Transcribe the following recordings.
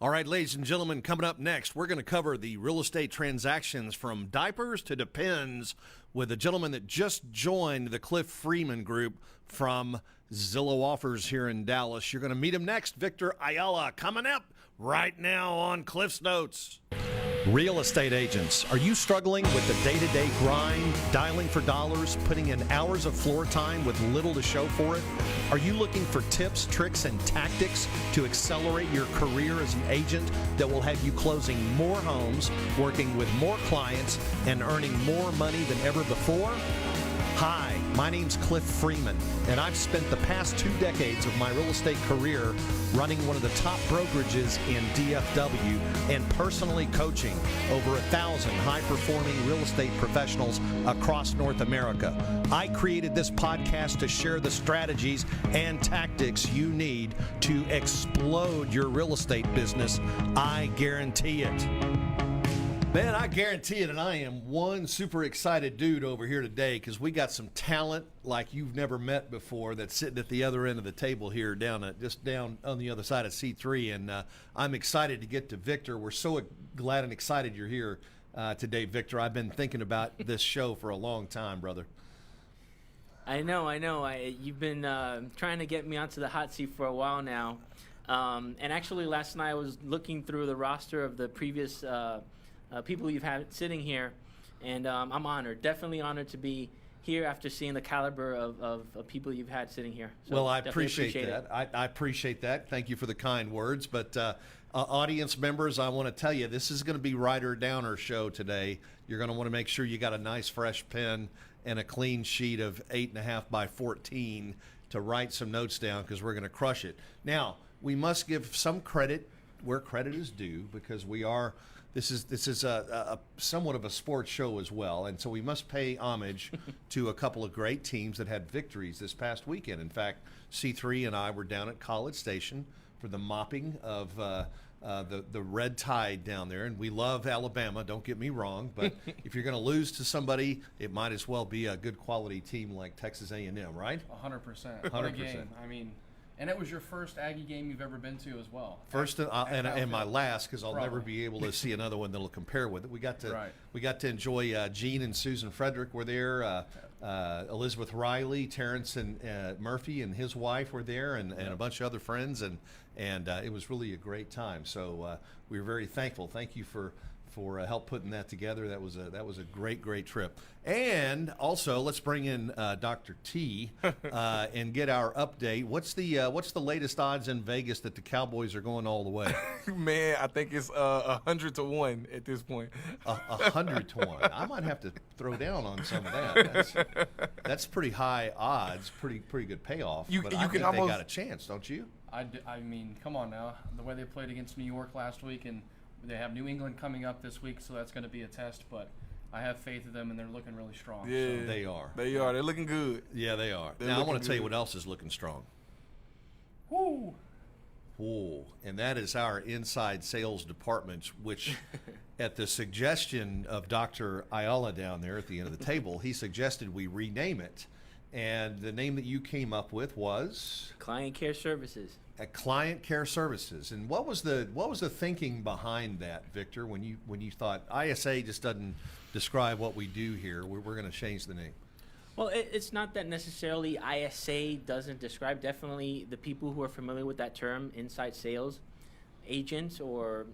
All right, ladies and gentlemen, coming up next, we're going to cover the real estate transactions from diapers to depends with a gentleman that just joined the Cliff Freeman Group from Zillow Offers here in Dallas. You're going to meet him next. Victor Ayala coming up right now on Cliff's Notes. Real estate agents, are you struggling with the day-to-day grind, dialing for dollars, putting in hours of floor time with little to show for it? Are you looking for tips, tricks, and tactics to accelerate your career as an agent that will have you closing more homes, working with more clients, and earning more money than ever before? Hi, my name's Cliff Freeman, and I've spent the past 2 decades of my real estate career running one of the top brokerages in DFW and personally coaching over 1,000 high-performing real estate professionals across North America. I created this podcast to share the strategies and tactics you need to explode your real estate business. I guarantee it. Man, I guarantee it, and I am one super excited dude over here today because we got some talent like you've never met before that's sitting at the other end of the table here just down on the other side of C3, and I'm excited to get to Victor. We're so glad and excited you're here today, Victor. I've been thinking about this show for a long time, brother. I know. You've been trying to get me onto the hot seat for a while now, and actually last night I was looking through the roster of the previous people you've had sitting here, and I'm honored, definitely honored to be here after seeing the caliber of people you've had sitting here. So well, I appreciate that. I appreciate that. Thank you for the kind words. But audience members, I want to tell you, this is going to be Rider Downer show today. You're going to want to make sure you got a nice fresh pen and a clean sheet of 8.5 by 14 to write some notes down because we're going to crush it. Now, we must give some credit where credit is due because we are – This is a somewhat of a sports show as well, and so we must pay homage to a couple of great teams that had victories this past weekend. In fact, C3 and I were down at College Station for the mopping of the Red Tide down there, and we love Alabama, don't get me wrong, but if you're going to lose to somebody, it might as well be a good quality team like Texas A&M, right? 100%. 100%. I mean, and it was your first Aggie game you've ever been to as well. First and my last, because I'll never be able to see another one that'll compare with it. We got to enjoy Gene and Susan Frederick were there. Elizabeth Riley, Terrence and Murphy and his wife were there, and a bunch of other friends, and it was really a great time. So we were very thankful. Thank you for help putting that together. That was a great trip. And also, let's bring in Dr. T and get our update. What's the latest odds in Vegas that the Cowboys are going all the way? Man, I think it's 100 to 1 at this point. 100 to 1. I might have to throw down on some of that. That's pretty high odds. Pretty good payoff. But I think they got a chance, don't you? I mean, come on now. The way they played against New York last week, and they have New England coming up this week, so that's going to be a test. But I have faith in them, and they're looking really strong. Yeah, so. They are. They're looking good. Yeah, they are. Now I want to tell you what else is looking strong. Woo! Ooh, and that is our inside sales department, which at the suggestion of Dr. Ayala down there at the end of the table, he suggested we rename it. And the name that you came up with was? Client Care Services. At Client Care Services. And what was the thinking behind that, Victor, when you thought ISA just doesn't describe what we do here, we're going to change the name? Well, it's not that necessarily ISA doesn't describe. Definitely the people who are familiar with that term, inside sales agents, or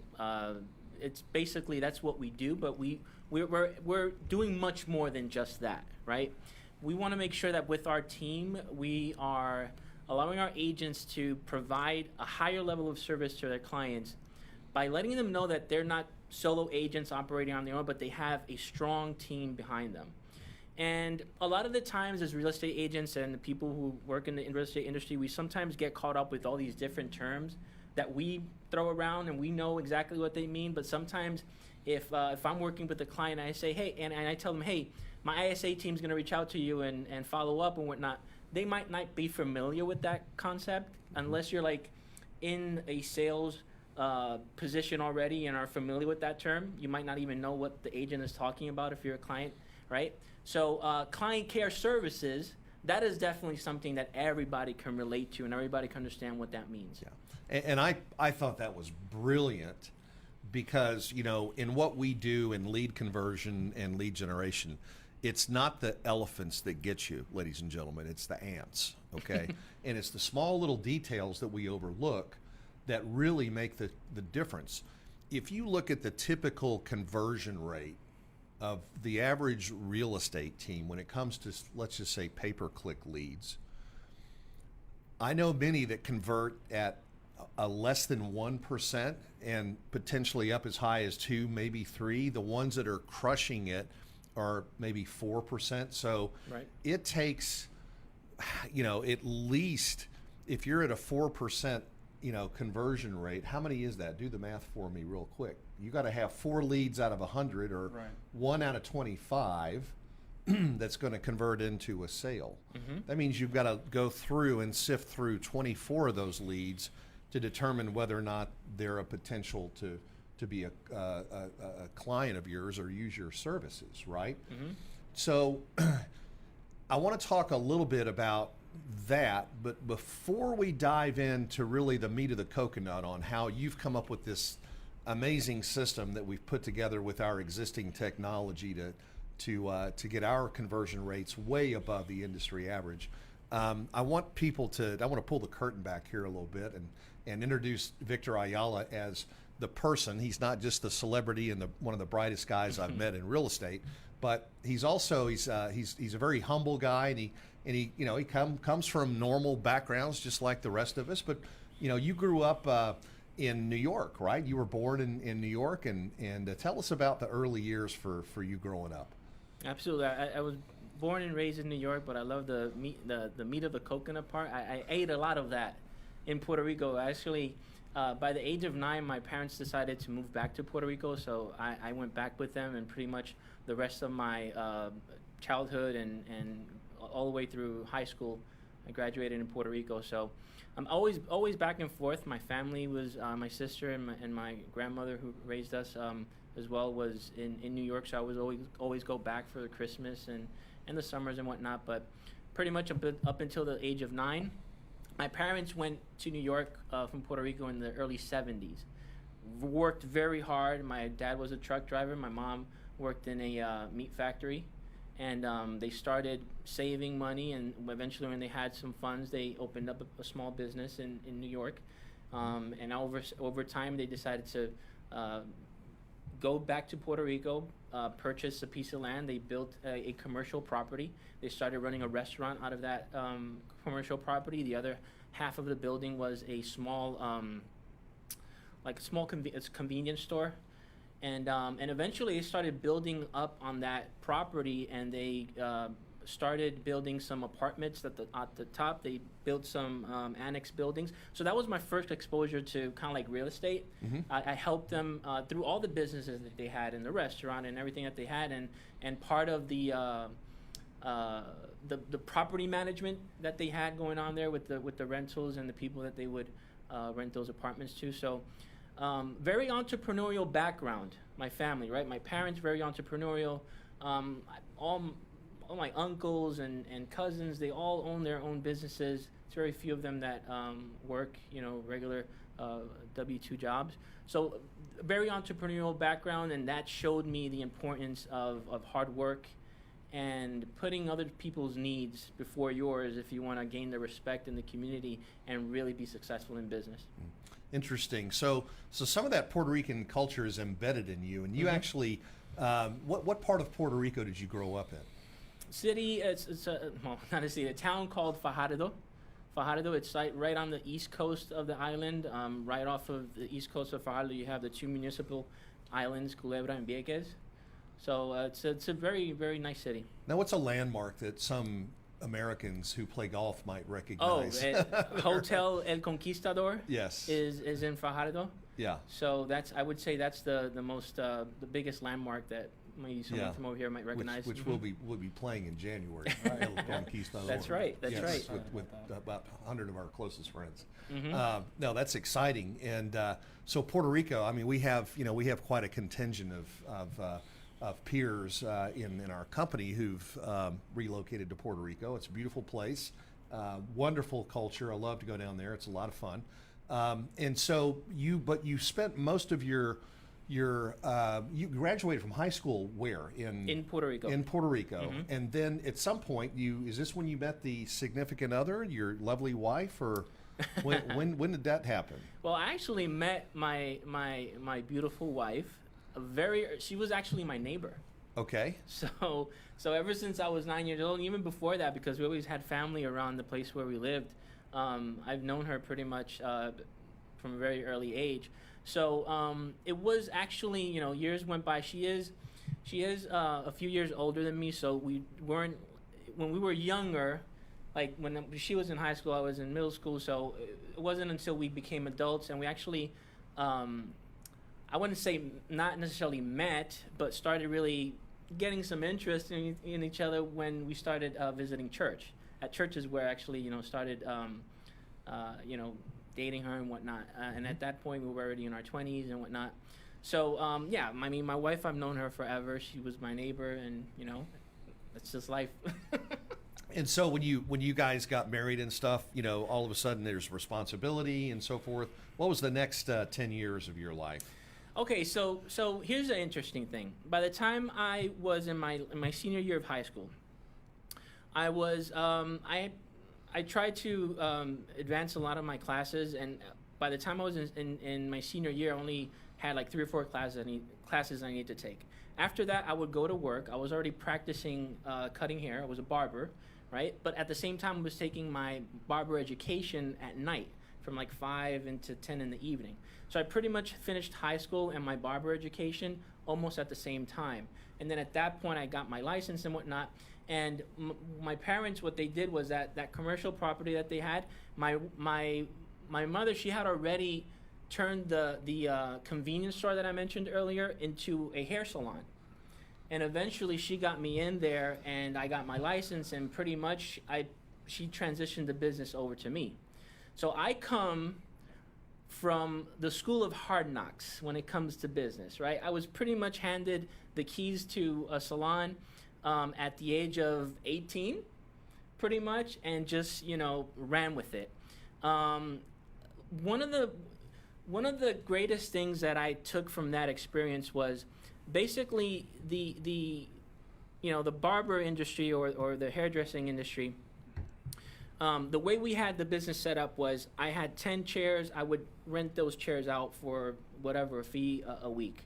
it's basically that's what we do. But we're doing much more than just that, right? We want to make sure that with our team, we are allowing our agents to provide a higher level of service to their clients by letting them know that they're not solo agents operating on their own, but they have a strong team behind them. And a lot of the times as real estate agents and the people who work in the real estate industry, we sometimes get caught up with all these different terms that we throw around and we know exactly what they mean. But sometimes if I'm working with a client and I say, hey, and I tell them, hey, my ISA team's going to reach out to you and follow up and whatnot, they might not be familiar with that concept unless you're like in a sales position already and are familiar with that term. You might not even know what the agent is talking about if you're a client, right? So Client Care Services that is definitely something that everybody can relate to and everybody can understand what that means. Yeah. And I thought that was brilliant because, you know, in what we do in lead conversion and lead generation, it's not the elephants that get you, ladies and gentlemen. It's the ants, okay? And it's the small little details that we overlook that really make the difference. If you look at the typical conversion rate of the average real estate team when it comes to, let's just say, pay-per-click leads, I know many that convert at a less than 1% and potentially up as high as 2, maybe 3. The ones that are crushing it are maybe 4%. So Right. it takes, you know, at least if you're at a 4%, you know, conversion rate, how many is that? Do the math for me real quick. You got to have 4 leads out of 100 or Right. 1 out of 25 that's going to convert into a sale. That means you've got to go through and sift through 24 of those leads to determine whether or not they're a potential to be a client of yours or use your services, right? So I want to talk a little bit about that, but before we dive into really the meat of the coconut on how you've come up with this amazing system that we've put together with our existing technology to get our conversion rates way above the industry average, I want to pull the curtain back here a little bit and introduce Victor Ayala as the person. He's not just the celebrity and one of the brightest guys I've met in real estate, but he's also he's a very humble guy, and he you know he comes from normal backgrounds just like the rest of us. But you know, you grew up in New York, right? You were born in New York, and tell us about the early years for you growing up. Absolutely. I was born and raised in New York, but I love the meat of the coconut part. I ate a lot of that in Puerto Rico. Actually, by the age of 9, my parents decided to move back to Puerto Rico, so I went back with them, and pretty much the rest of my childhood and all the way through high school, I graduated in Puerto Rico. So I'm always back and forth. My family was my sister and my grandmother who raised us as well was in New York, so I was always go back for the Christmas and the summers and whatnot. But pretty much up until the age of 9, my parents went to New York from Puerto Rico in the early 70s. Worked very hard. My dad was a truck driver. My mom worked in a meat factory. And they started saving money, and eventually when they had some funds, they opened up a small business in New York. And over time, they decided to go back to Puerto Rico, purchase a piece of land. They built a commercial property. They started running a restaurant out of that commercial property. The other half of the building was a small, convenience store. And eventually they started building up on that property, and they started building some apartments at the top. They built some annex buildings. So that was my first exposure to kind of like real estate. I helped them through all the businesses that they had in the restaurant and everything that they had, and part of the property management that they had going on there with the rentals and the people that they would rent those apartments to. So very entrepreneurial background, my family, right? My parents, very entrepreneurial. All my uncles and cousins, they all own their own businesses. It's very few of them that work, regular W-2 jobs. So very entrepreneurial background, and that showed me the importance of hard work and putting other people's needs before yours if you want to gain the respect in the community and really be successful in business. Interesting. So some of that Puerto Rican culture is embedded in you, and you actually, what part of Puerto Rico did you grow up in? City, not a city, a town called Fajardo. Fajardo, it's right on the east coast of the island. Right off of the east coast of Fajardo, you have the 2 municipal islands, Culebra and Vieques. So it's a very, very nice city. Now, what's a landmark that some Americans who play golf might recognize? Hotel El Conquistador. Yes. Is in Fajardo. Yeah. So I would say that's the biggest landmark that maybe someone from over here might recognize. Which we'll be playing in January. El Conquistador. That's right. That's right. With about 100 of our closest friends. No, that's exciting. And so Puerto Rico, I mean, we have quite a contingent of peers in our company who've relocated to Puerto Rico. It's a beautiful place, wonderful culture. I love to go down there. It's a lot of fun. And so you spent most of your you graduated from high school where In Puerto Rico. in Puerto Rico, and then at some point is this when you met the significant other, your lovely wife, or when did that happen? Well, I actually met my beautiful wife. She was actually my neighbor. Okay. So ever since I was 9 years old, and even before that, because we always had family around the place where we lived, I've known her pretty much from a very early age. So it was actually, years went by. She is a few years older than me, so we weren't, when we were younger, like when she was in high school, I was in middle school, so it wasn't until we became adults and we actually, I wouldn't say not necessarily met, but started really getting some interest in each other when we started visiting church. At churches where actually, started, dating her and whatnot. And at that point, we were already in our 20s and whatnot. So, yeah, I mean, my wife, I've known her forever. She was my neighbor, and, that's just life. And so when you guys got married and stuff, all of a sudden there's responsibility and so forth. What was the next 10 years of your life? Okay, so here's an interesting thing. By the time I was in my senior year of high school, I was I tried to advance a lot of my classes, and by the time I was in my senior year, I only had like 3 or 4 classes I needed to take. After that, I would go to work. I was already practicing cutting hair. I was a barber, right? But at the same time, I was taking my barber education at night from like 5 into 10 in the evening. So I pretty much finished high school and my barber education almost at the same time. And then at that point, I got my license and whatnot. And my parents, what they did was that commercial property that they had, my mother, she had already turned the convenience store that I mentioned earlier into a hair salon. And eventually she got me in there and I got my license, and pretty much she transitioned the business over to me. So I come from the school of hard knocks when it comes to business, right? I was pretty much handed the keys to a salon at the age of 18, pretty much, and just, ran with it. One of the greatest things that I took from that experience was basically the barber industry or the hairdressing industry. The way we had the business set up was I had 10 chairs. I would rent those chairs out for whatever fee a week.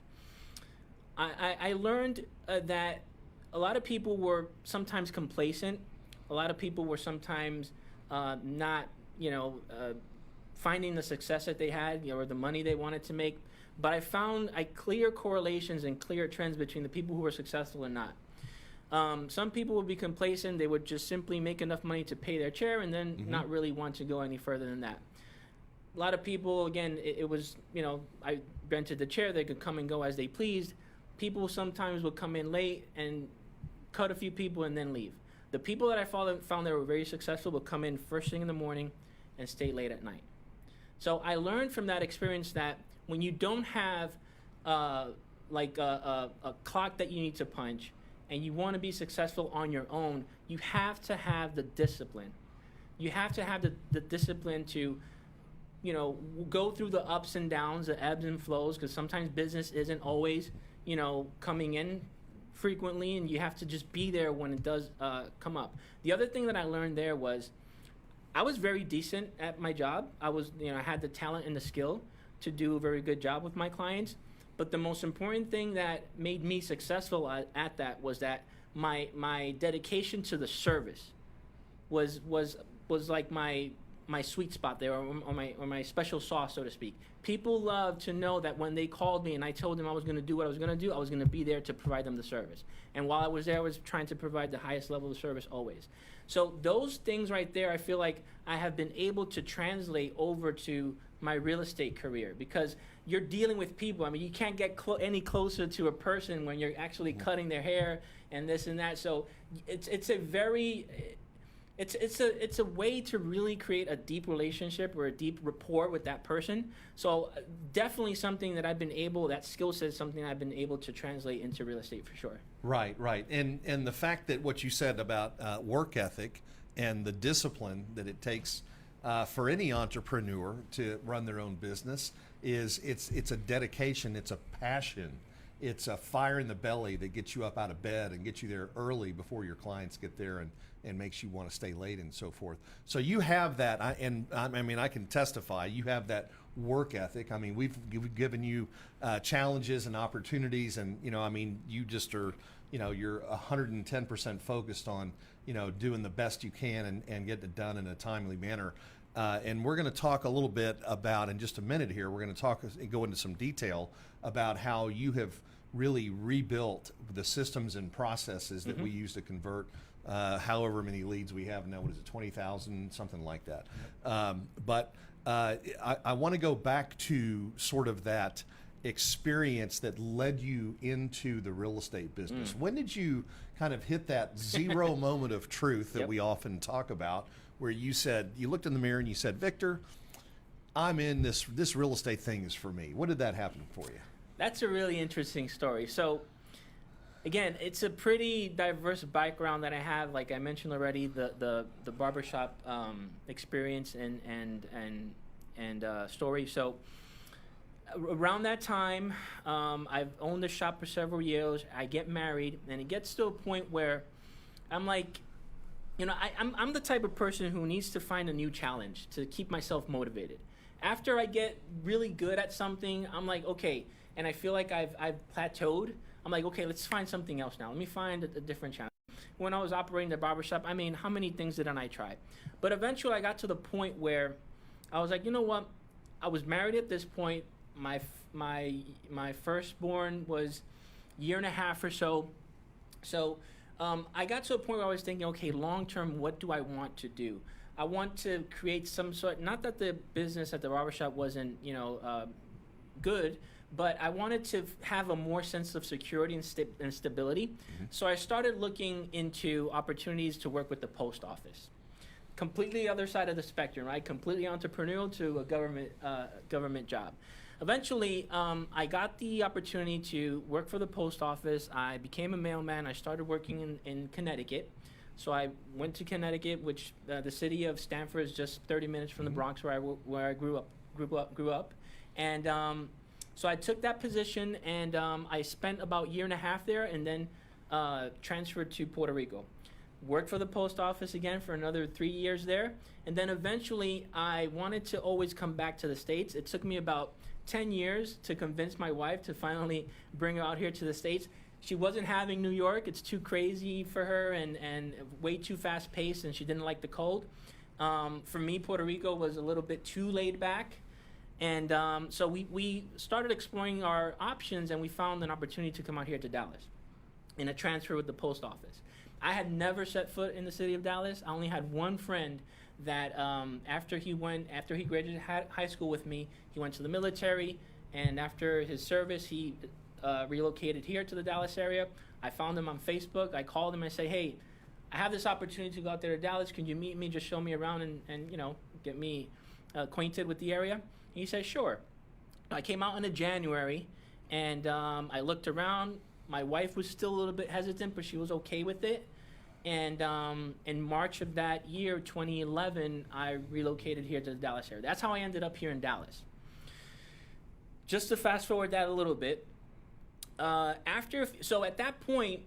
I learned that a lot of people were sometimes complacent. A lot of people were sometimes not, finding the success that they had, or the money they wanted to make. But I found clear correlations and clear trends between the people who were successful and not. Some people would be complacent. They would just simply make enough money to pay their chair and then not really want to go any further than that. A lot of people, again, it was, I rented the chair. They could come and go as they pleased. People sometimes would come in late and cut a few people and then leave. The people that I found that were very successful would come in first thing in the morning and stay late at night. So I learned from that experience that when you don't have a clock that you need to punch and you want to be successful on your own, you have to have the discipline. You have to have the discipline to, go through the ups and downs, the ebbs and flows, because sometimes business isn't always, coming in frequently, and you have to just be there when it does come up. The other thing that I learned there was I was very decent at my job. I was, I had the talent and the skill to do a very good job with my clients. But the most important thing that made me successful at that was that my dedication to the service was like my sweet spot there, or my special sauce, so to speak. People love to know that when they called me and I told them I was going to do what I was going to do, I was going to be there to provide them the service. And while I was there, I was trying to provide the highest level of service always. So those things right there, I feel like I have been able to translate over to my real estate career, because you're dealing with people. I mean, you can't get any closer to a person when you're actually cutting their hair and this and that. So it's a very it's a way to really create a deep relationship or a deep rapport with that person. So definitely something that that skill set is something I've been able to translate into real estate for sure. Right, right. And the fact that what you said about work ethic and the discipline that it takes for any entrepreneur to run their own business is it's a dedication, it's a passion. It's a fire in the belly that gets you up out of bed and gets you there early before your clients get there and makes you want to stay late and so forth. So you have that, I mean, I can testify, you have that work ethic. I mean, we've given you challenges and opportunities, and, I mean, you just are, you're 110% focused on, doing the best you can and getting it done in a timely manner. And we're going to talk a little bit about, in just a minute here, we're going to go into some detail about how you have really rebuilt the systems and processes that we use to convert however many leads we have now. What is it, 20,000, something like that. But I want to go back to sort of that experience that led you into the real estate business. When did you kind of hit that zero moment of truth that we often talk about, where you looked in the mirror and you said, Victor, I'm in this real estate thing is for me? What did that happen for you? That's a really interesting story. So, again, it's a pretty diverse background that I have. Like I mentioned already, the barbershop experience and story. So, around that time, I've owned the shop for several years. I get married, and it gets to a point where I'm like, I'm the type of person who needs to find a new challenge to keep myself motivated. After I get really good at something, I'm like, okay, and I feel like I've plateaued. I'm like, okay, let's find something else now. Let me find a different challenge. When I was operating the barbershop, I mean, how many things didn't I try? But eventually I got to the point where I was like, you know what? I was married at this point. My firstborn was a year and a half or so. So I got to a point where I was thinking, okay, long term, what do I want to do? I want to create some sort, not that the business at the barbershop wasn't, good, but I wanted to have a more sense of security and stability. So I started looking into opportunities to work with the post office. Completely other side of the spectrum, right? Completely entrepreneurial to a government job. Eventually, I got the opportunity to work for the post office. I became a mailman. I started working in Connecticut. So I went to Connecticut, which the city of Stamford is just 30 minutes from the Bronx, where I grew up. And so I took that position, and I spent about a year and a half there, and then transferred to Puerto Rico. Worked for the post office again for another 3 years there, and then eventually I wanted to always come back to the States. It took me about 10 years to convince my wife to finally bring her out here to the States. She wasn't having New York. It's too crazy for her and way too fast paced, and she didn't like the cold. For me, Puerto Rico was a little bit too laid back. And so we started exploring our options, and we found an opportunity to come out here to Dallas in a transfer with the post office. I had never set foot in the city of Dallas. I only had one friend that after he graduated high school with me, he went to the military, and after his service, he relocated here to the Dallas area. I found him on Facebook. I called him and I said, hey, I have this opportunity to go out there to Dallas. Can you meet me, just show me around and get me acquainted with the area? And he said, sure. I came out in January, and I looked around. My wife was still a little bit hesitant, but she was okay with it. And in March of that year, 2011, I relocated here to the Dallas area. That's how I ended up here in Dallas. Just to fast forward that a little bit, so at that point,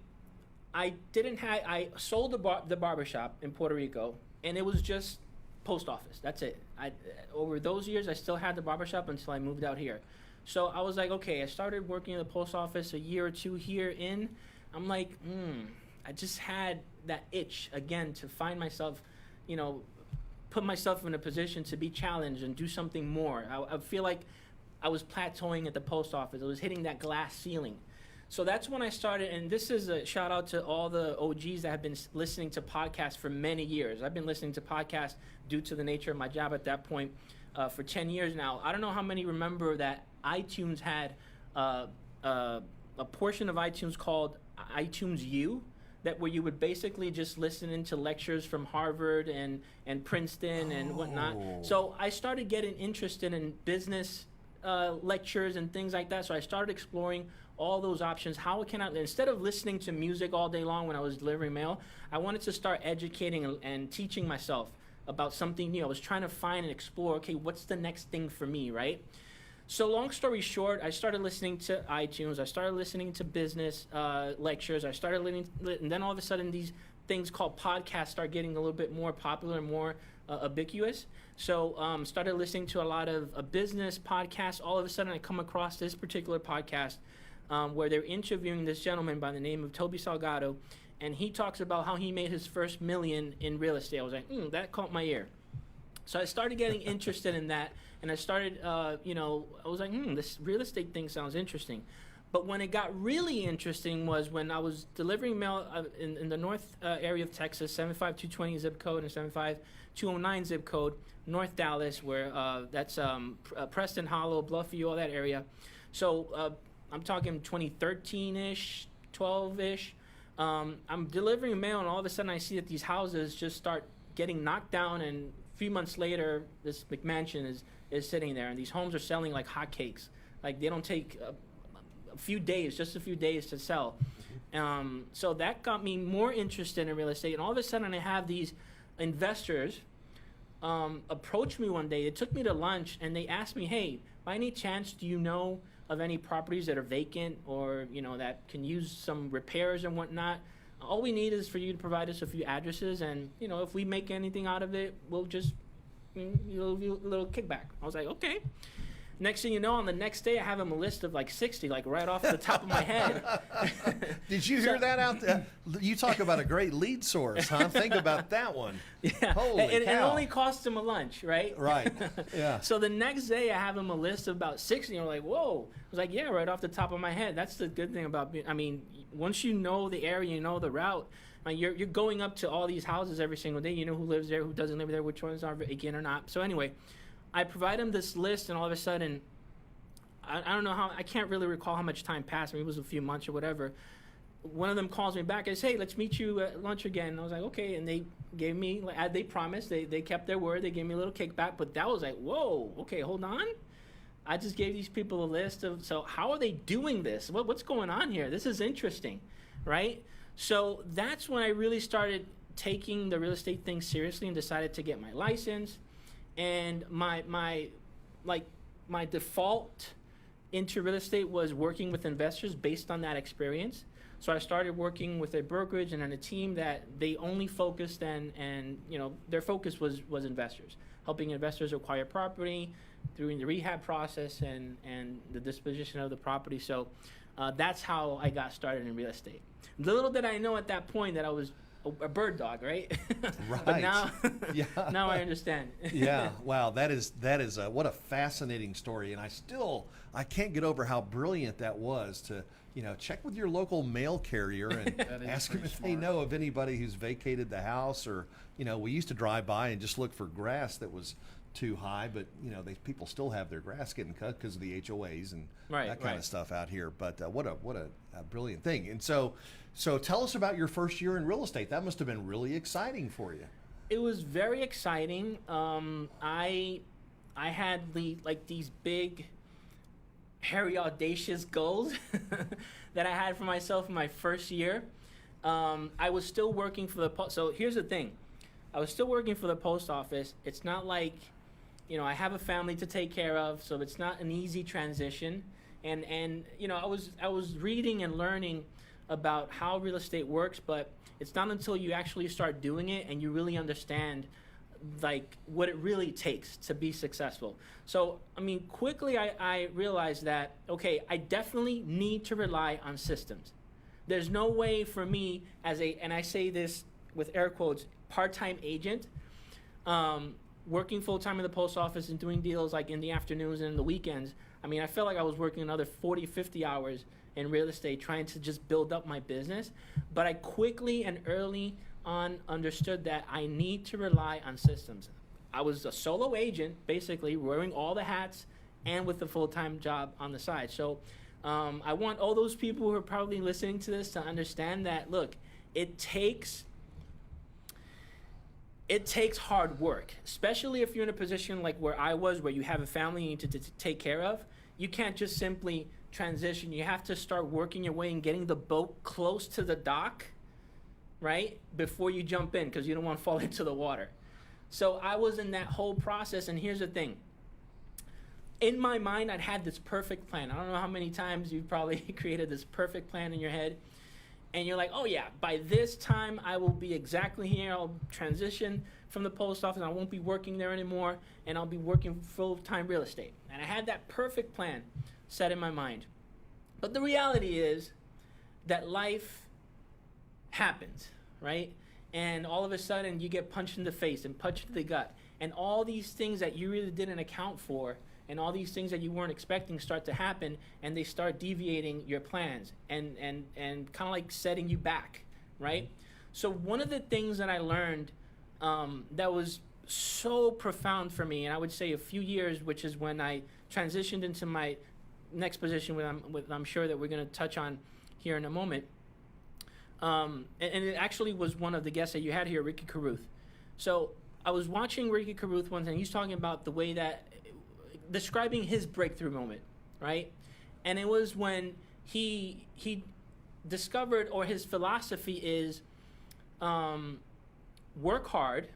I sold the barbershop in Puerto Rico, and it was just post office. That's it. Over those years, I still had the barbershop until I moved out here. So I was like, okay, I started working in the post office a year or two here in. I'm like, I just had that itch again to find myself, put myself in a position to be challenged and do something more. I feel like I was plateauing at the post office. I was hitting that glass ceiling. So that's when I started, and this is a shout out to all the OGs that have been listening to podcasts for many years. I've been listening to podcasts due to the nature of my job at that point for 10 years now. I don't know how many remember that iTunes had a portion of iTunes called iTunes U. that where you would basically just listen into lectures from Harvard and Princeton and whatnot. So I started getting interested in business lectures and things like that. So I started exploring all those options. How can I, instead of listening to music all day long when I was delivering mail, I wanted to start educating and teaching myself about something new. I was trying to find and explore, okay, what's the next thing for me, right? So long story short, I started listening to iTunes. I started listening to business lectures. I started listening, and then all of a sudden these things called podcasts start getting a little bit more popular and more ubiquitous. So started listening to a lot of business podcasts. All of a sudden I come across this particular podcast where they're interviewing this gentleman by the name of Toby Salgado, and he talks about how he made his first $1 million in real estate. I was like, that caught my ear. So I started getting interested in that, and I started, I was like, this real estate thing sounds interesting. But when it got really interesting was when I was delivering mail in the north area of Texas, 75220 zip code and 75209 zip code, North Dallas, where that's Preston Hollow, Bluffview, all that area. So I'm talking 2013-ish, 12-ish. I'm delivering mail, and all of a sudden I see that these houses just start getting knocked down, and a few months later, this McMansion is sitting there, and these homes are selling like hotcakes. Like, they don't take a few days to sell. So that got me more interested in real estate, and all of a sudden I have these investors approach me one day. They took me to lunch, and they asked me, hey, by any chance, do you know of any properties that are vacant or, that can use some repairs and whatnot? All we need is for you to provide us a few addresses, and, if we make anything out of it, we'll just give you a little kickback. I was like, okay. Next thing you know, on the next day, I have him a list of like 60, like right off the top of my head. Did you hear that out there? You talk about a great lead source, huh? Think about that one. Yeah. Holy and cow. it only cost him a lunch, right? Right. Yeah. So the next day, I have him a list of about 60. And you're like, whoa. I was like, yeah, right off the top of my head. That's the good thing about being, once you know the area, you know the route, you're going up to all these houses every single day. You know who lives there, who doesn't live there, which ones are vacant or not. So anyway, I provide him this list, and all of a sudden, I don't know how, I can't really recall how much time passed. Maybe it was a few months or whatever. One of them calls me back and says, hey, let's meet you at lunch again. And I was like, okay. And they gave me, as they promised, they kept their word. They gave me a little kickback. But that was like, whoa, okay, hold on. I just gave these people a list of, so how are they doing this? What's going on here? This is interesting, right? So that's when I really started taking the real estate thing seriously and decided to get my license. And my default into real estate was working with investors based on that experience. So I started working with a brokerage and then a team that they only focused and their focus was investors, helping investors acquire property, doing the rehab process and the disposition of the property. So that's how I got started in real estate. Little did I know at that point that I was a bird dog, right? Right. But now, Yeah. now I understand. Yeah. Wow. That is what a fascinating story. And I can't get over how brilliant that was to, check with your local mail carrier and ask them if they know of anybody who's vacated the house, or, we used to drive by and just look for grass that was too high, but people still have their grass getting cut because of the HOAs and that kind of stuff out here. But what a brilliant thing. And so tell us about your first year in real estate. That must have been really exciting for you. It was very exciting. I had these big, hairy, audacious goals that I had for myself in my first year. I was still working for so here's the thing. I was still working for the post office. It's not like, I have a family to take care of, so it's not an easy transition. And I was reading and learning about how real estate works, but it's not until you actually start doing it and you really understand what it really takes to be successful. So quickly I realized that, okay, I definitely need to rely on systems. There's no way for me and I say this with air quotes, part-time agent, working full-time in the post office and doing deals like in the afternoons and in the weekends. I felt like I was working another 40, 50 hours in real estate trying to just build up my business. But I quickly and early on understood that I need to rely on systems. I was a solo agent, basically, wearing all the hats and with a full-time job on the side. So I want all those people who are probably listening to this to understand that, look, it takes hard work, especially if you're in a position like where I was, where you have a family you need to take care of. You can't just simply transition. You have to start working your way and getting the boat close to the dock, right, before you jump in, because you don't want to fall into the water. So I was in that whole process, and here's the thing. In my mind, I'd had this perfect plan. I don't know how many times you've probably created this perfect plan in your head, and you're like, oh yeah, by this time I will be exactly here. I'll transition from the post office. I won't be working there anymore, and I'll be working full-time real estate. And I had that perfect plan set in my mind. But the reality is that life happens, right? And all of a sudden you get punched in the face and punched in the gut. And all these things that you really didn't account for and all these things that you weren't expecting start to happen, and they start deviating your plans and kind of like setting you back, right? So one of the things that I learned that was so profound for me, and I would say a few years, which is when I transitioned into my next position, with I'm sure that we're going to touch on here in a moment. And it actually was one of the guests that you had here, Ricky Carruth. So I was watching Ricky Carruth once, and he's talking about the way that, describing his breakthrough moment, right? And it was when he discovered, or his philosophy is, work hard,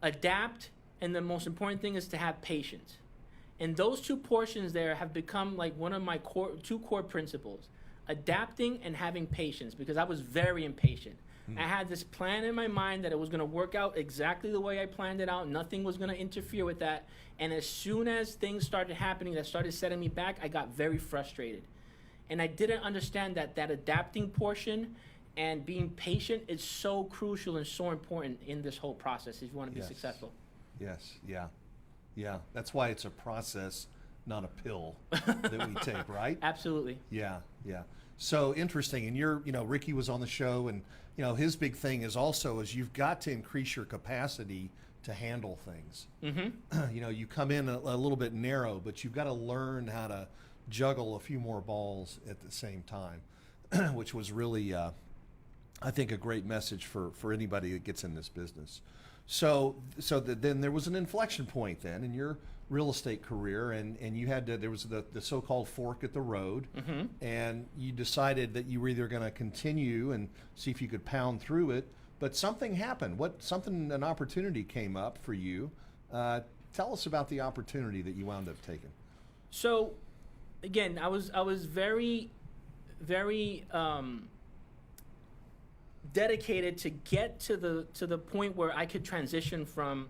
adapt, and the most important thing is to have patience. And those two portions there have become like one of my two core principles: adapting and having patience, because I was very impatient. I had this plan in my mind that it was going to work out exactly the way I planned it out. Nothing was going to interfere with that. And as soon as things started happening that started setting me back, I got very frustrated. And I didn't understand that adapting portion and being patient is so crucial and so important in this whole process if you want to be Yes. successful. Yes, yeah. Yeah, that's why it's a process, not a pill that we take, right? Absolutely. Yeah, yeah. So interesting. And Ricky was on the show, and his big thing is also you've got to increase your capacity to handle things. Mm-hmm. You come in a little bit narrow, but you've got to learn how to juggle a few more balls at the same time, which was really, I think, a great message for anybody that gets in this business. So then there was an inflection point then in your real estate career, and there was the so-called fork at the road, and you decided that you were either going to continue and see if you could pound through it, but something happened. An opportunity came up for you. Tell us about the opportunity that you wound up taking. So, again, I was very, very dedicated to get to the point where I could transition from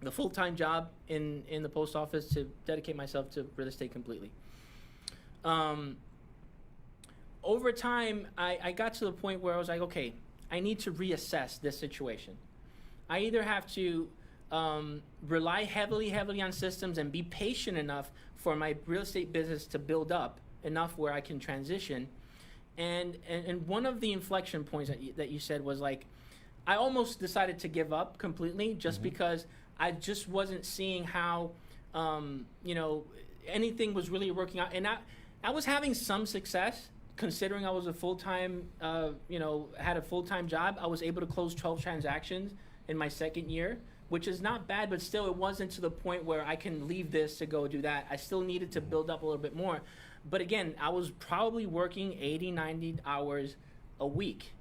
the full-time job in the post office to dedicate myself to real estate completely. Over time, I got to the point where I was like, okay, I need to reassess this situation. I either have to rely heavily on systems and be patient enough for my real estate business to build up enough where I can transition. And one of the inflection points that you said was like, I almost decided to give up completely just because I just wasn't seeing how, anything was really working out. And I was having some success considering I was a full-time, had a full-time job. I was able to close 12 transactions in my second year, which is not bad, but still it wasn't to the point where I can leave this to go do that. I still needed to build up a little bit more. But again, I was probably working 80, 90 hours a week.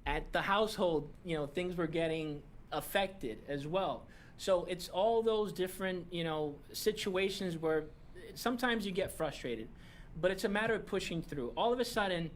At the household, things were getting affected as well. So it's all those different, situations where sometimes you get frustrated, but it's a matter of pushing through. All of a sudden,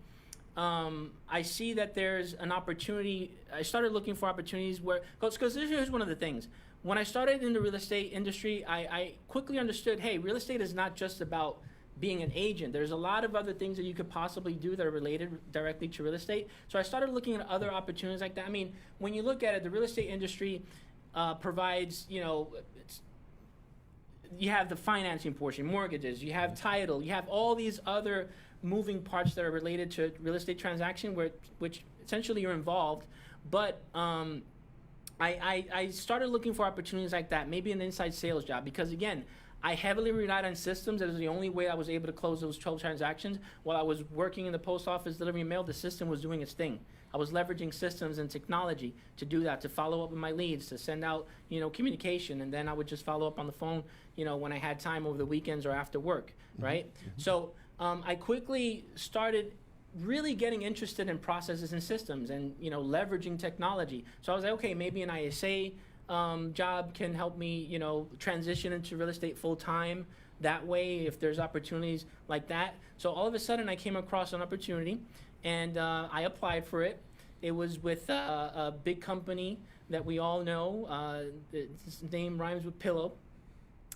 I see that there's an opportunity. I started looking for opportunities because here's one of the things. When I started in the real estate industry, I quickly understood, hey, real estate is not just about being an agent. There's a lot of other things that you could possibly do that are related directly to real estate. So I started looking at other opportunities like that. I mean, when you look at it, the real estate industry provides, you have the financing portion, mortgages, you have title, you have all these other moving parts that are related to real estate transaction, which essentially you're involved. But I started looking for opportunities like that, maybe an inside sales job, because again, I heavily relied on systems. That was the only way I was able to close those 12 transactions. While I was working in the post office delivering mail, the system was doing its thing. I was leveraging systems and technology to do that, to follow up with my leads, to send out, communication, and then I would just follow up on the phone, when I had time over the weekends or after work, right? So I quickly started really getting interested in processes and systems and, leveraging technology. So I was like, okay, maybe an ISA job can help me, transition into real estate full time. That way, if there's opportunities like that. So all of a sudden, I came across an opportunity, and I applied for it. It was with a big company that we all know. Its name rhymes with pillow.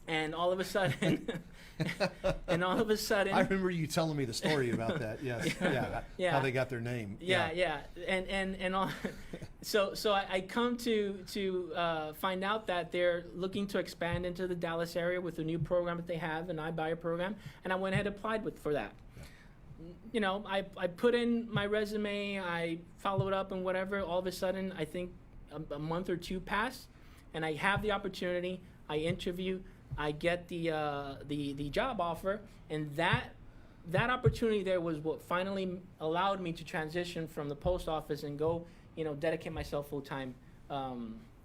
And all of a sudden, I remember you telling me the story about that. Yes, yeah. How they got their name. Yeah. And all, so I come to find out that they're looking to expand into the Dallas area with a new program that they have, an iBuyer program, and I went ahead and applied for that. I put in my resume, I followed up and whatever. All of a sudden, I think a month or two passed, and I have the opportunity. I interview. I get the job offer, and that opportunity there was what finally allowed me to transition from the post office and go, dedicate myself full time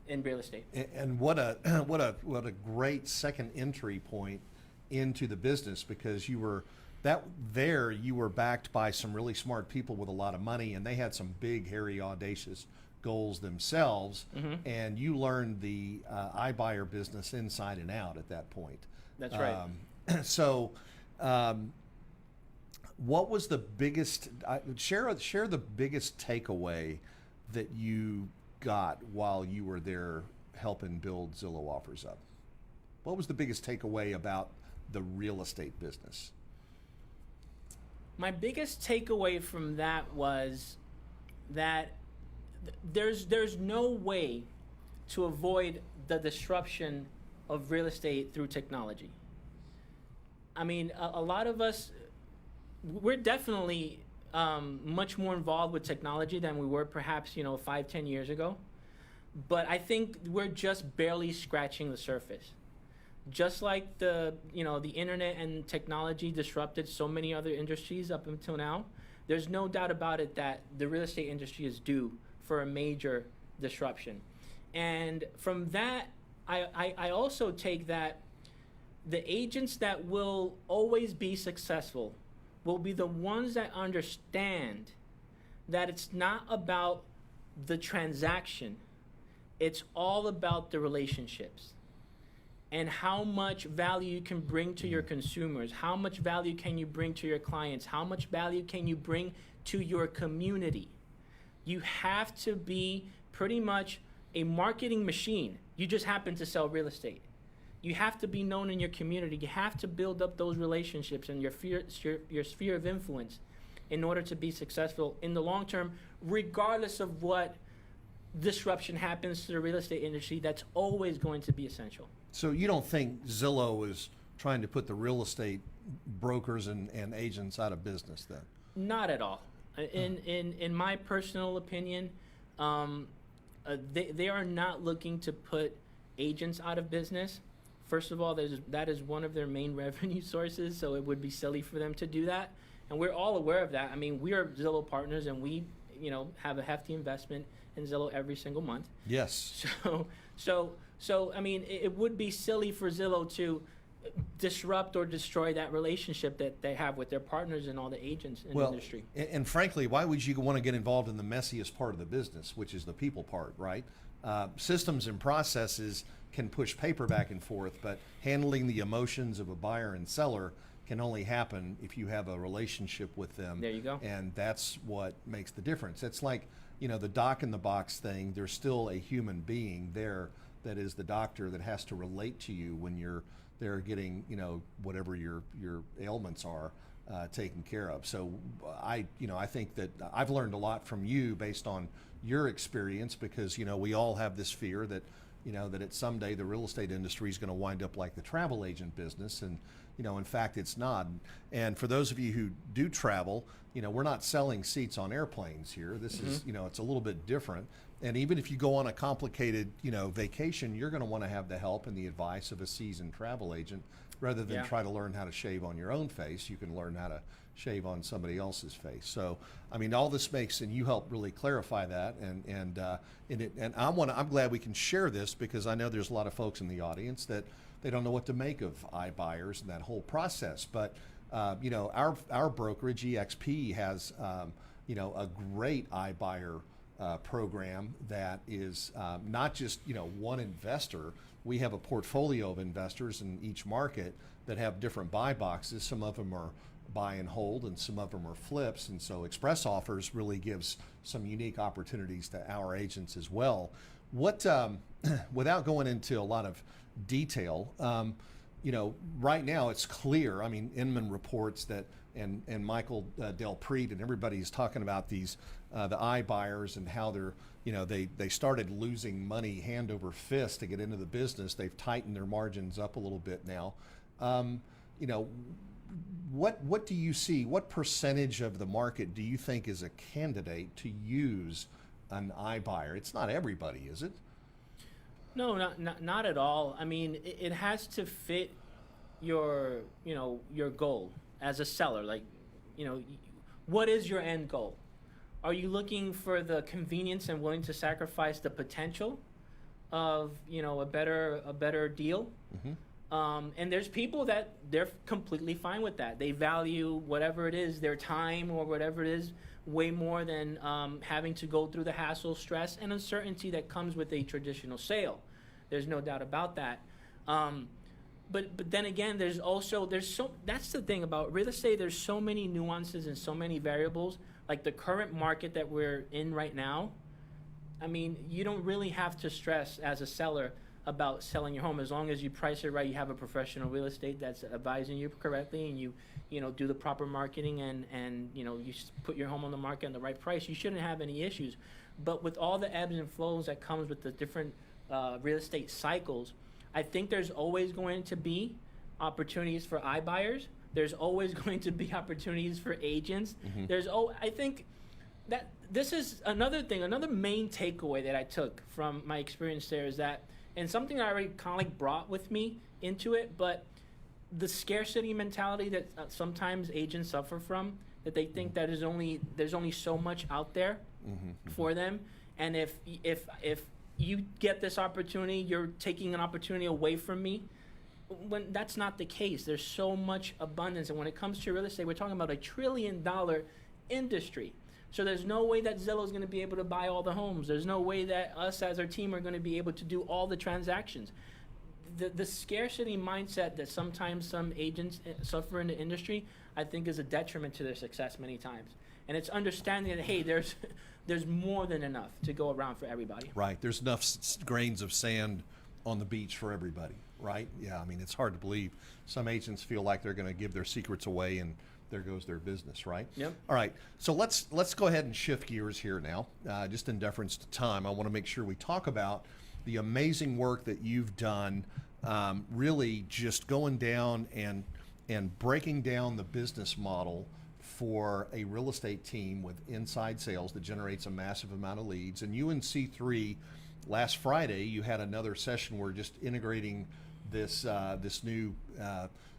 in real estate. And what a great second entry point into the business, because you were backed by some really smart people with a lot of money, and they had some big, hairy, audacious goals themselves, and you learned the iBuyer business inside and out at that point. That's right. So, what was the biggest? Share the biggest takeaway that you got while you were there helping build Zillow Offers up. What was the biggest takeaway about the real estate business? My biggest takeaway from that was that there's no way to avoid the disruption of real estate through technology. I mean, a lot of us, we're definitely much more involved with technology than we were perhaps 5-10 years ago, but I think we're just barely scratching the surface. Just like the internet and technology disrupted so many other industries up until now, there's no doubt about it that the real estate industry is due for a major disruption. And from that, I also take that the agents that will always be successful will be the ones that understand that it's not about the transaction, it's all about the relationships. And how much value you can bring to your consumers, how much value can you bring to your clients, how much value can you bring to your community. You have to be pretty much a marketing machine. You just happen to sell real estate. You have to be known in your community. You have to build up those relationships and your sphere of influence in order to be successful in the long term, regardless of what disruption happens to the real estate industry. That's always going to be essential. So you don't think Zillow is trying to put the real estate brokers and agents out of business then? Not at all. In my personal opinion, they are not looking to put agents out of business. First of all, that is one of their main revenue sources, so it would be silly for them to do that. And we're all aware of that. I mean, we are Zillow partners, and we, have a hefty investment in Zillow every single month. Yes. So I mean, it would be silly for Zillow to disrupt or destroy that relationship that they have with their partners and all the agents in the industry. And frankly, why would you want to get involved in the messiest part of the business, which is the people part, right? Systems and processes can push paper back and forth, but handling the emotions of a buyer and seller can only happen if you have a relationship with them. There you go. And that's what makes the difference. It's like, the doc in the box thing, there's still a human being there that is the doctor that has to relate to you when you're there getting, whatever your ailments are taken care of. So I think that I've learned a lot from you based on your experience, because, we all have this fear that, that at someday the real estate industry is going to wind up like the travel agent business. And, in fact, it's not. And for those of you who do travel, we're not selling seats on airplanes here. This is, it's a little bit different. And even if you go on a complicated, vacation, you're going to want to have the help and the advice of a seasoned travel agent rather than Yeah. try to learn how to shave on your own face. You can learn how to shave on somebody else's face. So, I mean, all this makes, and you help really clarify that, and I'm glad we can share this, because I know there's a lot of folks in the audience that they don't know what to make of iBuyers and that whole process. But you know, our brokerage EXP has you know, a great iBuyer program that is not just, you know, one investor. We have a portfolio of investors in each market that have different buy boxes. Some of them are buy and hold, and some of them are flips. And so Express Offers really gives some unique opportunities to our agents as well. What, without going into a lot of detail, you know, right now it's clear. I mean, Inman reports that, and Michael Del Prete and everybody is talking about these, the iBuyers, and how they're, you know, they started losing money hand over fist to get into the business. They've tightened their margins up a little bit now. You know, what do you see? What percentage of the market do you think is a candidate to use an iBuyer? It's not everybody, is it? No, not at all. I mean, it has to fit your, you know, your goal as a seller. Like, you know, what is your end goal? Are you looking for the convenience and willing to sacrifice the potential of, you know, a better deal? Mm-hmm. And there's people that they're completely fine with that. They value whatever it is, their time or whatever it is, way more than having to go through the hassle, stress, and uncertainty that comes with a traditional sale. There's no doubt about that. But then again, that's the thing about real estate. There's so many nuances and so many variables. Like the current market that we're in right now, I mean, you don't really have to stress as a seller about selling your home, as long as you price it right. You have a professional real estate that's advising you correctly, and you know, do the proper marketing, and you know, you put your home on the market at the right price. You shouldn't have any issues. But with all the ebbs and flows that comes with the different real estate cycles, I think there's always going to be opportunities for iBuyers. There's always going to be opportunities for agents. Mm-hmm. I think that this is another thing, another main takeaway that I took from my experience there is that, and something I already kind of like brought with me into it, but the scarcity mentality that sometimes agents suffer from, that they think that there's only so much out there for them, and if you get this opportunity, you're taking an opportunity away from me. When that's not the case. There's so much abundance, and when it comes to real estate, we're talking about $1 trillion industry. So there's no way that Zillow is going to be able to buy all the homes. There's no way that us as our team are going to be able to do all the transactions. The scarcity mindset that sometimes some agents suffer in the industry, I think, is a detriment to their success many times. And it's understanding that, hey, there's more than enough to go around for everybody. Right. There's enough grains of sand on the beach for everybody, right? Yeah, I mean, it's hard to believe. Some agents feel like they're going to give their secrets away, and there goes their business, right? Yep. All right, so let's go ahead and shift gears here now. Just in deference to time, I want to make sure we talk about the amazing work that you've done, really just going down and breaking down the business model for a real estate team with inside sales that generates a massive amount of leads. And you and C3, last Friday, you had another session where just integrating this new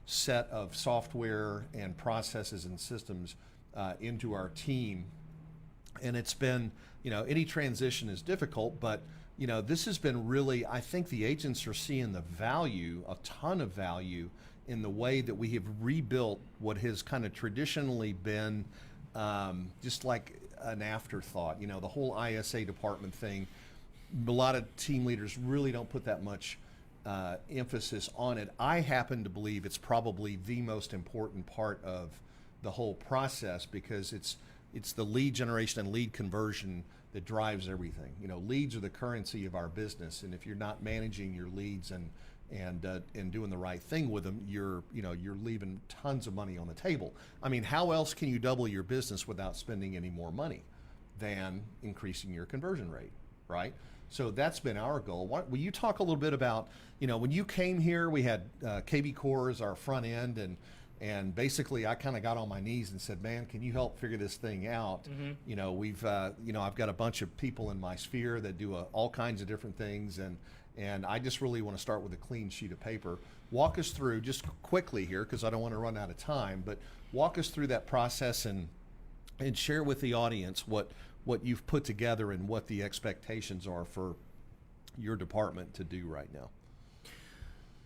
set of software and processes and systems into our team. And it's been, you know, any transition is difficult, but you know, this has been really, I think the agents are seeing the value, a ton of value, in the way that we have rebuilt what has kind of traditionally been just like an afterthought. You know, the whole ISA department thing, a lot of team leaders really don't put that much emphasis on it. I happen to believe it's probably the most important part of the whole process, because it's the lead generation and lead conversion that drives everything. You know, leads are the currency of our business, and if you're not managing your leads and doing the right thing with them, you're leaving tons of money on the table. I mean, how else can you double your business without spending any more money than increasing your conversion rate, right? So that's been our goal. Will you talk a little bit about, you know, when you came here, we had KB Core as our front end, And basically, I kind of got on my knees and said, "Man, can you help figure this thing out?" You know, I've got a bunch of people in my sphere that do all kinds of different things, and I just really want to start with a clean sheet of paper. Walk us through just quickly here, because I don't want to run out of time. But walk us through that process and share with the audience what you've put together and what the expectations are for your department to do right now.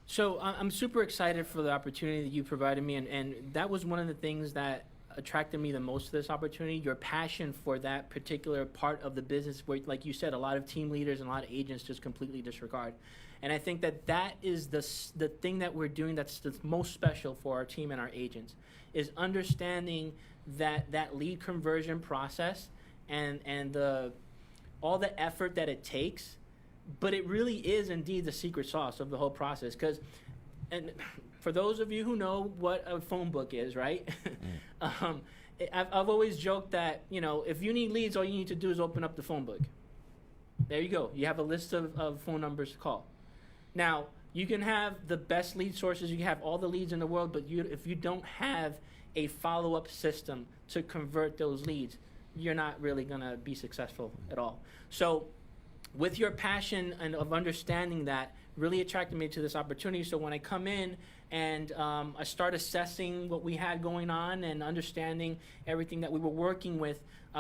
So I'm super excited for the opportunity that you provided me, and that was one of the things that attracted me the most to this opportunity, your passion for that particular part of the business where, like you said, a lot of team leaders and a lot of agents just completely disregard. And I think that is the thing that we're doing that's the most special for our team and our agents, is understanding that lead conversion process and all the effort that it takes. But it really is indeed the secret sauce of the whole process. And for those of you who know what a phone book is, right? I've always joked that, you know, if you need leads, all you need to do is open up the phone book. There you go. You have a list of phone numbers to call. Now, you can have the best lead sources, you can have all the leads in the world, but if you don't have a follow-up system to convert those leads, you're not really going to be successful at all. So with your passion and of understanding that really attracted me to this opportunity. So when I come in and I start assessing what we had going on and understanding everything that we were working with,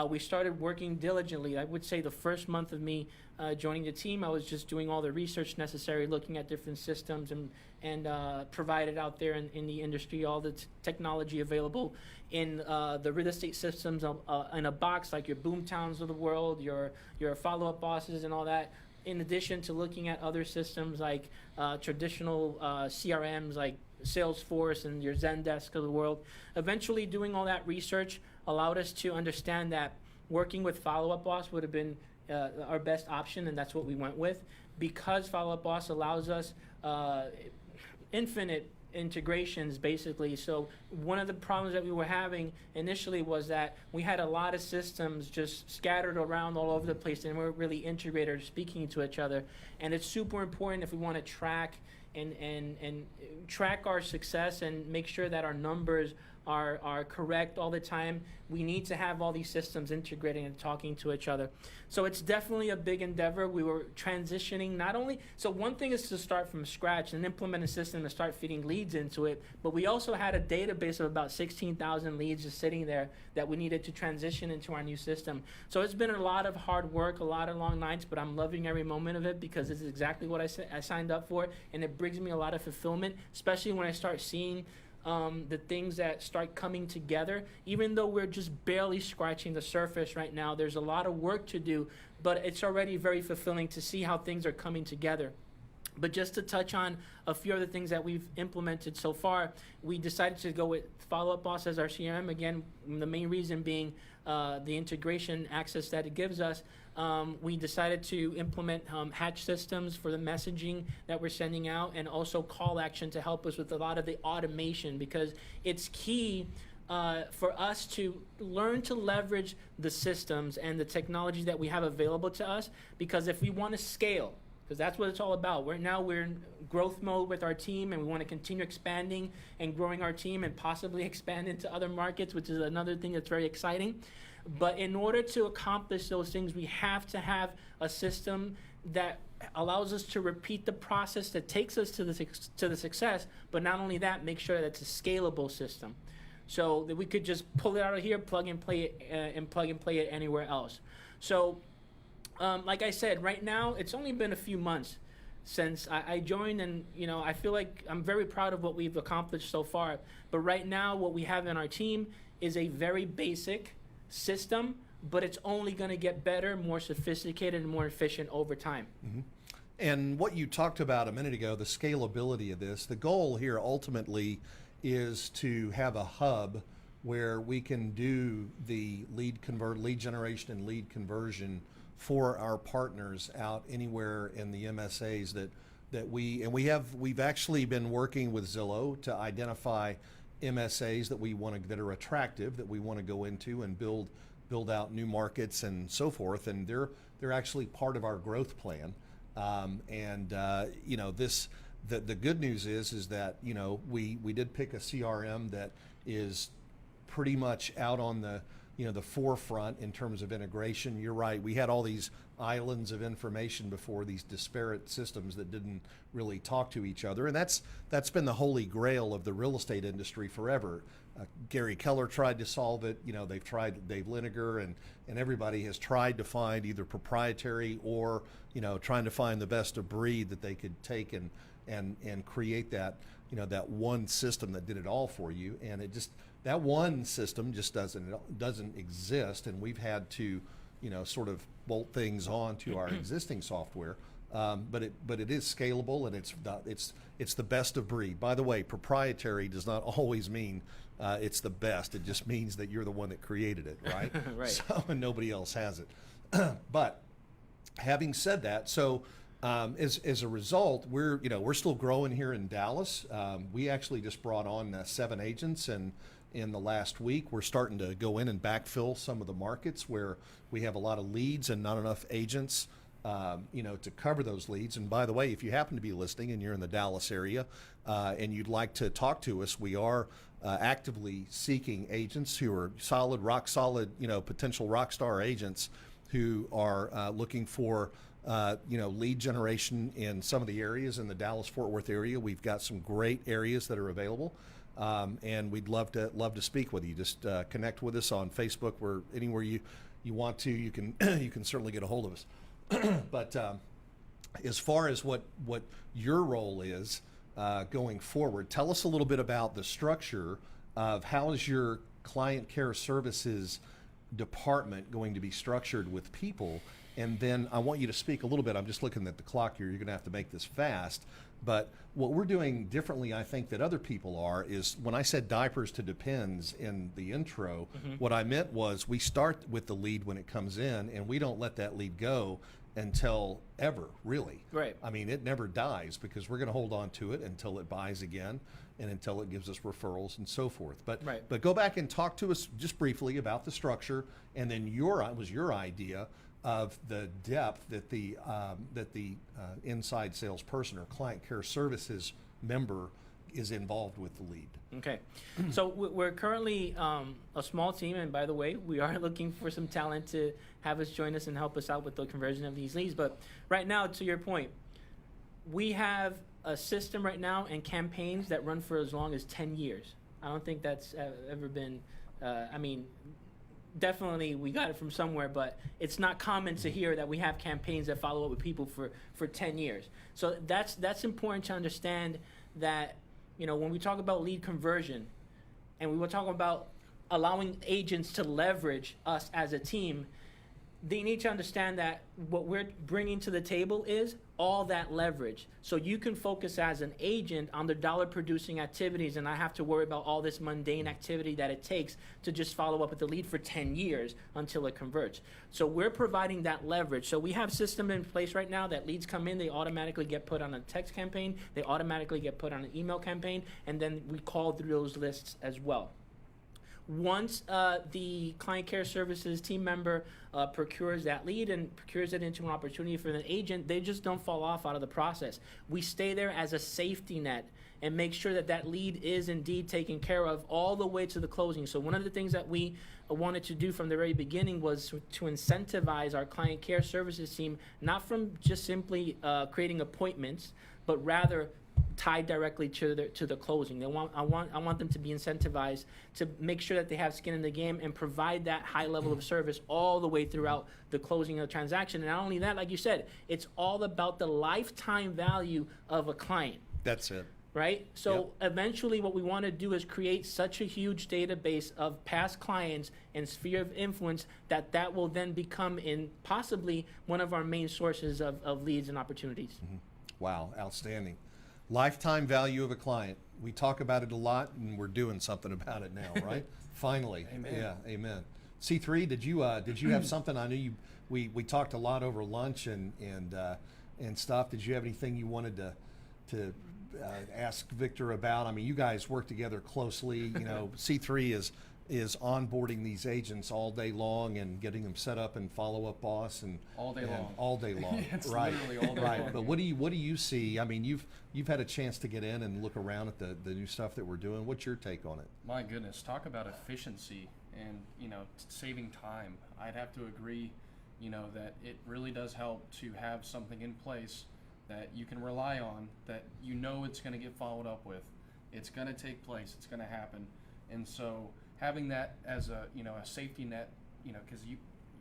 we started working diligently. I would say the first month of me joining the team, I was just doing all the research necessary, looking at different systems and provided out there in the industry all the technology available in the real estate systems in a box, like your Boomtowns of the world, your follow-up bosses and all that, in addition to looking at other systems like traditional CRMs like Salesforce and your Zendesk of the world. Eventually doing all that research allowed us to understand that working with Follow-Up Boss would have been our best option, and that's what we went with, because Follow-Up Boss allows us infinite integrations, basically. So one of the problems that we were having initially was that we had a lot of systems just scattered around all over the place, and we weren't really integrated or speaking to each other. And it's super important if we want to track and track our success and make sure that our numbers are correct all the time. We need to have all these systems integrating and talking to each other. So it's definitely a big endeavor. We were transitioning not only, so one thing is to start from scratch and implement a system and start feeding leads into it, but we also had a database of about 16,000 leads just sitting there that we needed to transition into our new system. So it's been a lot of hard work, a lot of long nights, but I'm loving every moment of it because it's exactly what I signed up for, and it brings me a lot of fulfillment, especially when I start seeing the things that start coming together. Even though we're just barely scratching the surface right now, there's a lot of work to do, but it's already very fulfilling to see how things are coming together. But just to touch on a few other things that we've implemented so far, we decided to go with Follow-Up Boss as our CRM. Again, the main reason being the integration access that it gives us. We decided to implement hatch systems for the messaging that we're sending out, and also call action to help us with a lot of the automation, because it's key for us to learn to leverage the systems and the technology that we have available to us, because if we want to scale, because that's what it's all about. We're in growth mode with our team, and we want to continue expanding and growing our team and possibly expand into other markets, which is another thing that's very exciting. But in order to accomplish those things, we have to have a system that allows us to repeat the process that takes us to the success, but not only that, make sure that it's a scalable system, so that we could just pull it out of here, plug and play it anywhere else. So like I said, right now, it's only been a few months since I joined, and I feel like I'm very proud of what we've accomplished so far. But right now, what we have in our team is a very basic system, but it's only going to get better, more sophisticated, and more efficient over time. Mm-hmm. And what you talked about a minute ago, the scalability of this, the goal here ultimately is to have a hub where we can do the lead generation and lead conversion for our partners out anywhere in the MSAs we've actually been working with Zillow to identify MSAs that are attractive, that we want to go into and build out new markets and so forth, and they're actually part of our growth plan. the good news is that, you know, we did pick a CRM that is pretty much out on the, you know, the forefront in terms of integration. You're right. We had all these islands of information before, these disparate systems that didn't really talk to each other, and that's been the holy grail of the real estate industry forever. Gary Keller tried to solve it. You know, they've tried, Dave Liniger, and everybody has tried to find either proprietary or, you know, trying to find the best of breed that they could take and create that, you know, that one system that did it all for you. And it just, that one system just doesn't exist, and we've had to, you know, sort of bolt things onto our existing software. But it is scalable, and it's the best of breed. By the way, proprietary does not always mean it's the best. It just means that you're the one that created it, right? Right. So, and nobody else has it. But having said that, so as a result, we're still growing here in Dallas. We actually just brought on 7 agents, and in the last week, we're starting to go in and backfill some of the markets where we have a lot of leads and not enough agents, you know, to cover those leads. And by the way, if you happen to be listening and you're in the Dallas area and you'd like to talk to us, we are actively seeking agents who are solid, rock solid, you know, potential rock star agents who are looking for, you know, lead generation in some of the areas in the Dallas-Fort Worth area. We've got some great areas that are available. And we'd love to speak with you. Just connect with us on Facebook. We're anywhere you want to. You can you can certainly get a hold of us. But as far as what your role is going forward, tell us a little bit about the structure of how is your client care services department going to be structured with people. And then I want you to speak a little bit. I'm just looking at the clock here. You're going to have to make this fast. But what we're doing differently, I think, that other people are, is when I said diapers to depends in the intro, what I meant was we start with the lead when it comes in, and we don't let that lead go until ever, really. Right. I mean, it never dies because we're going to hold on to it until it buys again and until it gives us referrals and so forth. But Right. but go back and talk to us just briefly about the structure, and then your idea of the depth that the inside salesperson or client care services member is involved with the lead. Okay, so we're currently a small team, and by the way, we are looking for some talent to have us join us and help us out with the conversion of these leads. But right now, to your point, we have a system right now and campaigns that run for as long as 10 years. I don't think that's ever been, I mean, definitely we got it from somewhere, but it's not common to hear that we have campaigns that follow up with people for 10 years. So that's important to understand that, you know, when we talk about lead conversion and we were talking about allowing agents to leverage us as a team, they need to understand that what we're bringing to the table is all that leverage. So you can focus as an agent on the dollar producing activities and not have to worry about all this mundane activity that it takes to just follow up with the lead for 10 years until it converts. So we're providing that leverage. So we have system in place right now that leads come in, they automatically get put on a text campaign, they automatically get put on an email campaign, and then we call through those lists as well. Once the client care services team member procures that lead and procures it into an opportunity for an agent, they just don't fall off out of the process. We stay there as a safety net and make sure that that lead is indeed taken care of all the way to the closing. So one of the things that we wanted to do from the very beginning was to incentivize our client care services team, not from just simply creating appointments, but rather tied directly to the closing. I want them to be incentivized to make sure that they have skin in the game and provide that high level of service all the way throughout the closing of the transaction. And not only that, like you said, it's all about the lifetime value of a client. That's it. Right? So eventually what we want to do is create such a huge database of past clients and sphere of influence that will then become in possibly one of our main sources of leads and opportunities. Mm-hmm. Wow, outstanding. Lifetime value of a client. We talk about it a lot, and we're doing something about it now, right? Finally. Amen. Yeah, amen. C3, did you have something? I knew we talked a lot over lunch and stuff. Did you have anything you wanted to ask Victor about? I mean, you guys work together closely. You know, C3 is is onboarding these agents all day long and getting them set up and follow-up boss and All day and long. all day long. It's Right. literally all day Right. long. But what do you see? I mean, you've had a chance to get in and look around at the new stuff that we're doing. What's your take on it? My goodness, talk about efficiency and, saving time. I'd have to agree, that it really does help to have something in place that you can rely on, that it's going to get followed up with. It's going to take place. It's going to happen. And so having that as a safety net, because you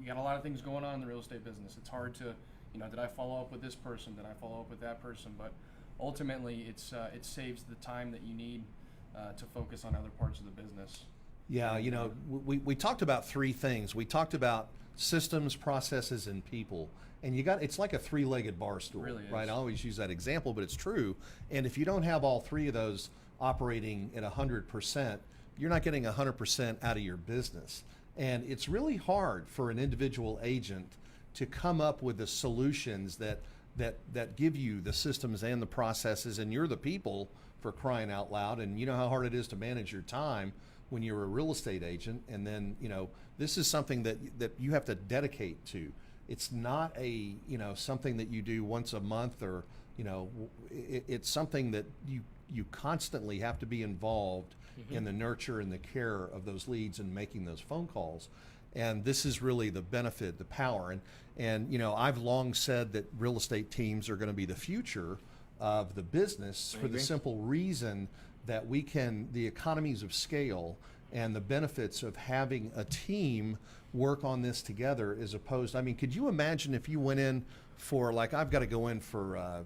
got a lot of things going on in the real estate business. It's hard to, did I follow up with this person? Did I follow up with that person? But ultimately, it saves the time that you need to focus on other parts of the business. Yeah, we talked about three things. We talked about systems, processes, and people. And it's like a three-legged bar stool, It really is. right? I always use that example, but it's true. And if you don't have all three of those operating at 100%, you're not getting 100% out of your business. And it's really hard for an individual agent to come up with the solutions that give you the systems and the processes, and you're the people, for crying out loud. And you know how hard it is to manage your time when you're a real estate agent. And then, this is something that you have to dedicate to. It's not something that you do once a month, or, it's something that you constantly have to be involved in the nurture and the care of those leads and making those phone calls. And this is really the benefit, the power. And I've long said that real estate teams are going to be the future of the business, for the simple reason that the economies of scale and the benefits of having a team work on this together, as opposed, could you imagine if you went in for, like, I've got to go in for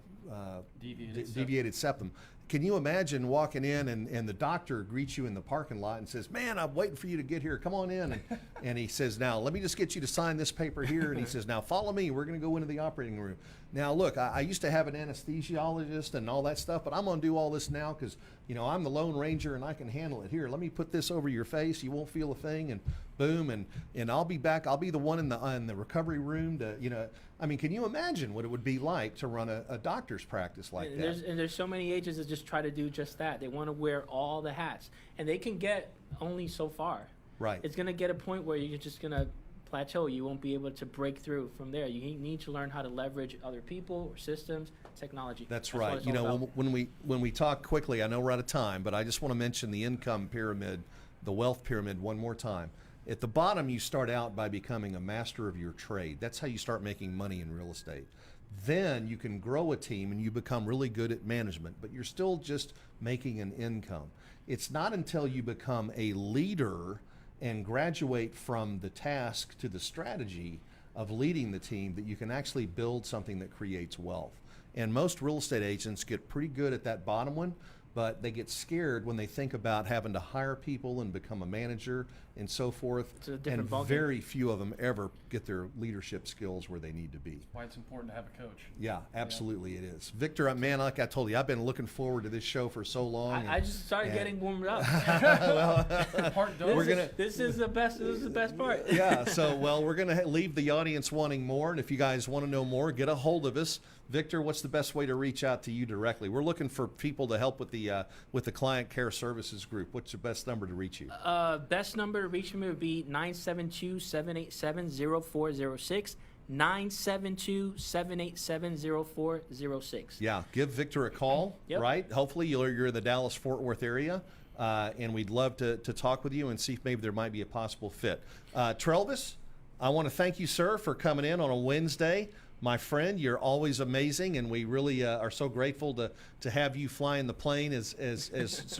deviated septum. Can you imagine walking in and the doctor greets you in the parking lot and says, "Man, I'm waiting for you to get here. Come on in." And he says, "Now, let me just get you to sign this paper here." And he says, "Now, follow me. We're going to go into the operating room. Now, look, I used to have an anesthesiologist and all that stuff, but I'm going to do all this now because, I'm the Lone Ranger and I can handle it. Here, let me put this over your face. You won't feel a thing." And boom, and I'll be back. I'll be the one in the recovery room to, can you imagine what it would be like to run a doctor's practice like that? There's so many agents that just try to do just that. They want to wear all the hats, and they can get only so far. Right. It's going to get a point where you're just going to plateau. You won't be able to break through from there. You need to learn how to leverage other people or systems, technology. That's what right. it's all about. When we talk quickly, I know we're out of time, but I just want to mention the income pyramid, the wealth pyramid, one more time. At the bottom, you start out by becoming a master of your trade. That's how you start making money in real estate. Then you can grow a team and you become really good at management, but you're still just making an income. It's not until you become a leader and graduate from the task to the strategy of leading the team that you can actually build something that creates wealth. And most real estate agents get pretty good at that bottom one, but they get scared when they think about having to hire people and become a manager and so forth. It's a different and ballgame. very few of them ever get their leadership skills where they need to be. Why it's important to have a coach. Yeah, absolutely it is. Victor, man, like I told you, I've been looking forward to this show for so long. I just started getting warmed up. This is the best. This is the best part. Yeah. So, we're going to leave the audience wanting more, and if you guys want to know more, get a hold of us. Victor, what's the best way to reach out to you directly? We're looking for people to help with the client care services group. What's the best number to reach you? Best number to reach me would be 972-787-0406. 972-787-0406. Yeah, give Victor a call. Yep. Right? Hopefully you're in the Dallas-Fort Worth area, and we'd love to talk with you and see if maybe there might be a possible fit. Trelvis, I want to thank you, sir, for coming in on a Wednesday. My friend, you're always amazing, and we really are so grateful to have you flying the plane as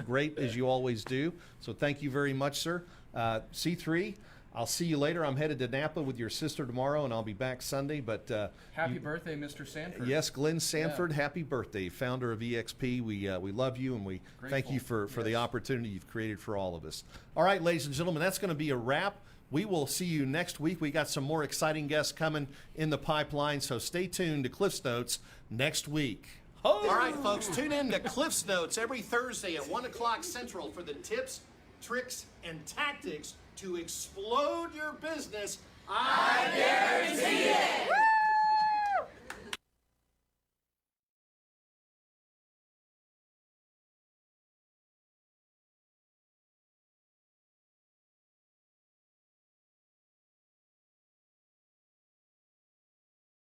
great as you always do. So thank you very much, sir. C3, I'll see you later. I'm headed to Napa with your sister tomorrow, and I'll be back Sunday. But happy birthday, Mr. Sanford. Yes, Glenn Sanford, happy birthday, founder of EXP. We love you, and we thank you for the opportunity you've created for all of us. All right, ladies and gentlemen, that's going to be a wrap. We will see you next week. We got some more exciting guests coming in the pipeline, so stay tuned to Cliff's Notes next week. All right, folks, tune in to Cliff's Notes every Thursday at 1 o'clock Central for the tips, tricks, and tactics to explode your business. I guarantee it!